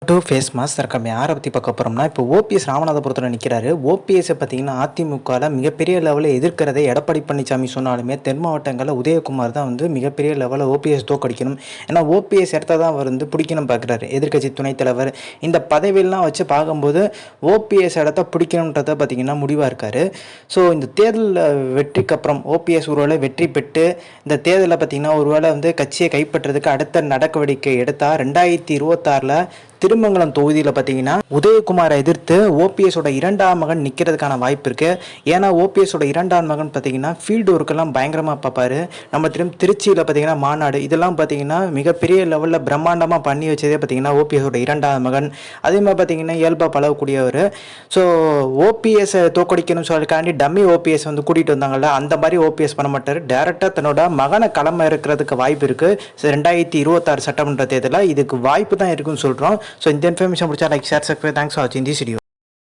Two face mass இருக்க யாரை பற்றி பார்க்க போகிறோம்னா, இப்போ ஓபிஎஸ் ராமநாதபுரத்தில் நிற்கிறாரு. ஓபிஎஸ்ஸை பார்த்தீங்கன்னா அதிமுகவில் மிகப்பெரிய லெவலில் எதிர்க்கிறதை எடப்பாடி பழனிசாமி சொன்னாலுமே தென் மாவட்டங்களில் உதயகுமார் தான் வந்து மிகப்பெரிய லெவலில் ஓபிஎஸ் தோக்கடிக்கணும். ஏன்னா ஓபிஎஸ் இடத்த தான் அவர் வந்து பிடிக்கணும் பார்க்குறாரு. எதிர்க்கட்சி துணைத் தலைவர் இந்த பதவியெல்லாம் வச்சு பார்க்கும்போது ஓபிஎஸ் இடத்த பிடிக்கணுன்றத பார்த்தீங்கன்னா முடிவாக இருக்கார். ஸோ இந்த தேர்தலில் வெற்றிக்கு அப்புறம் ஓபிஎஸ் ஒருவேளை வெற்றி பெற்று இந்த தேர்தலில் பார்த்தீங்கன்னா ஒருவேளை வந்து கட்சியை கைப்பற்றுறதுக்கு அடுத்த நடவடிக்கை எடுத்தால் 2026 திருமங்கலம் தொகுதியில் பார்த்தீங்கன்னா உதயகுமாரை எதிர்த்து ஓபிஎஸோட இரண்டாம் மகன் நிற்கிறதுக்கான வாய்ப்பு இருக்குது. ஏன்னா ஓபிஎஸோட இரண்டாம் மகன் பார்த்தீங்கன்னா ஃபீல்டு ஒர்க்கெல்லாம் பயங்கரமாக பார்ப்பார். நம்ம திருச்சியில் பார்த்தீங்கன்னா மாநாடு இதெல்லாம் பார்த்தீங்கன்னா மிகப்பெரிய லெவலில் பிரம்மாண்டமாக பண்ணி வச்சதே பார்த்தீங்கன்னா ஓபிஎஸோட இரண்டாம் மகன். அதே மாதிரி பார்த்தீங்கன்னா இயல்பாக பழகக்கூடியவர். ஸோ ஓபிஎஸை தோக்கடிக்கணும்னு சொல்லிக்காண்டி டம்மி ஓபிஎஸ் வந்து கூட்டிகிட்டு வந்தாங்கல்ல, அந்த மாதிரி ஓபிஎஸ் பண்ண மாட்டார். டேரெக்டாக தன்னோட மகனை களம் இருக்கிறதுக்கு வாய்ப்பு இருக்குது. 2026 சட்டமன்ற தேர்தலில் இதுக்கு வாய்ப்பு தான் இருக்குன்னு சொல்கிறோம். ஸோ இந்த இன்ஃபர்மேஷன் பிடிச்சா like share subscribe. Thanks for வாட்சிங் திஸ் வீடியோ.